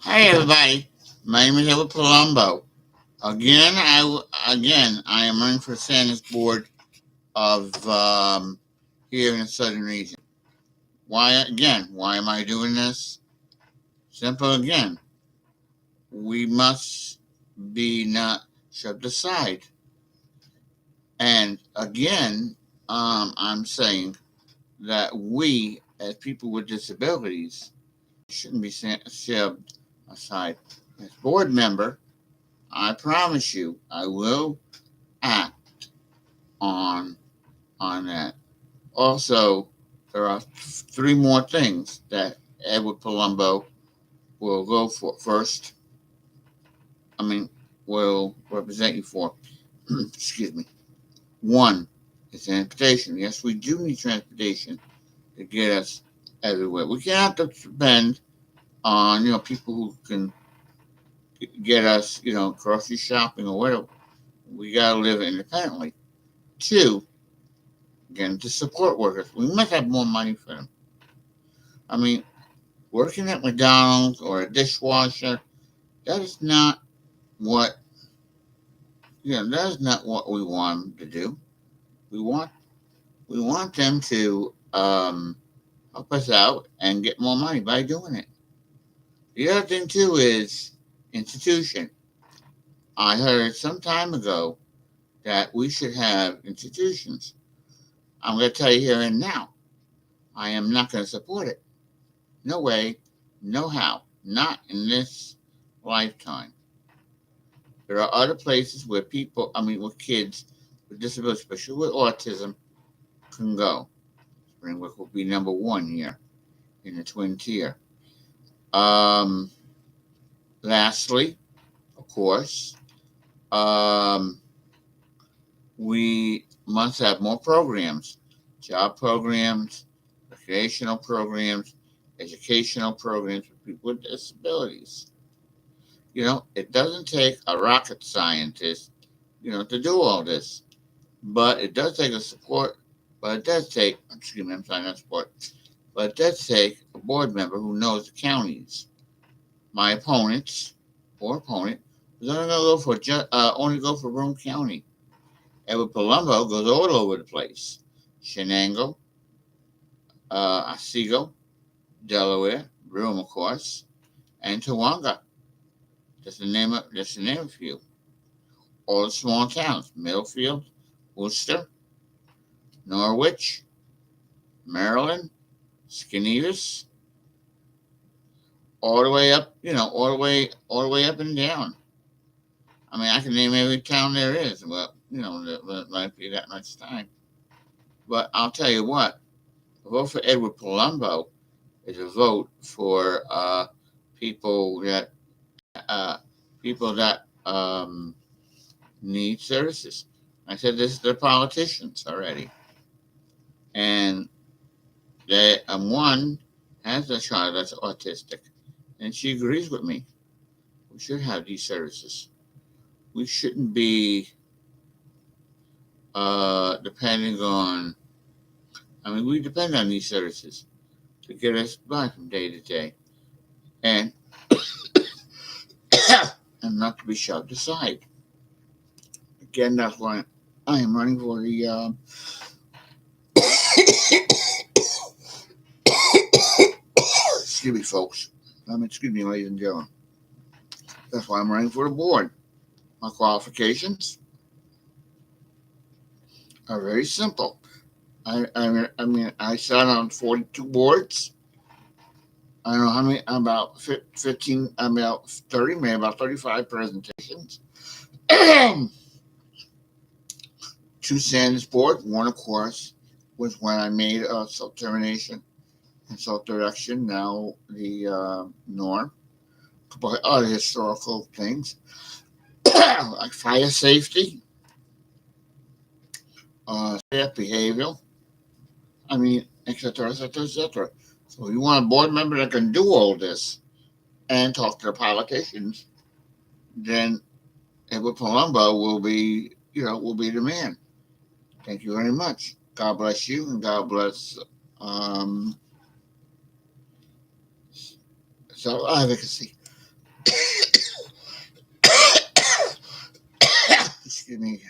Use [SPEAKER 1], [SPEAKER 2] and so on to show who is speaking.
[SPEAKER 1] Hey everybody, my name is Edward Palumbo. I am running for sanys board of here in the southern region. Why again? Why am I doing this? Simple again. We must be not shoved aside. And again, I'm saying that we, as people with disabilities, shouldn't be shoved aside. As board member, I promise you, I will act on that. Also, there are three more things that Edward Palumbo will go for. First, I mean, will represent you for. Excuse me. One is transportation. Yes, we do need transportation to get us everywhere. We can't depend on people who can get us grocery shopping or whatever. We gotta live independently. Two, again, to support workers. We must have more money for them. I mean, working at McDonald's or a dishwasher, that is not what that is not what we want them to do. We want them to help us out and get more money by doing it. The other thing too is institution. I heard some time ago that we should have institutions. I'm going to tell you here and now, I am not going to support it. No way, no how, not in this lifetime. There are other places where with kids with disabilities, especially with autism, can go. Springwood will be number one here in the Twin Tier. Um, Lastly, of course, um, we must have more programs, job programs, recreational programs, educational programs for people with disabilities. It doesn't take a rocket scientist, to do all this, but it does take a support. But it does take, excuse me, I'm sorry, not support, but it does take a board member who knows the counties. My opponent was only going to go for Broome County. Edward Palumbo goes all over the place. Shenango, Otsego, Delaware, Broome, of course, and Tawanga. Just to name a few. All the small towns: Middlefield, Worcester, Norwich, Maryland, Skenevis, all the way up, all the way up and down. I mean, I can name every town there is. Well, that might be that much time. But I'll tell you what, a vote for Edward Palumbo is a vote for people that uh, need services. I said this to the politicians already, and one has a child that's autistic, and she agrees with me. We should have these services. We shouldn't be depending on. I mean, we depend on these services to get us by from day to day, and and not to be shoved aside. Again, that's why I am running for the. Excuse me, folks. Excuse me, ladies and gentlemen. That's why I'm running for the board. My qualifications are very simple. I sat on 42 boards. I don't know how many, about 15, about 30, maybe about 35 presentations. Two sanys board. One, of course, was when I made self-termination and self-direction, now the norm. A couple of other historical things, like fire safety, behavioral, etc., etc., etc. So you want a board member that can do all this and talk to the politicians, then Edward Palumbo will be the man. Thank you very much. God bless you, and God bless um, self advocacy. Excuse me.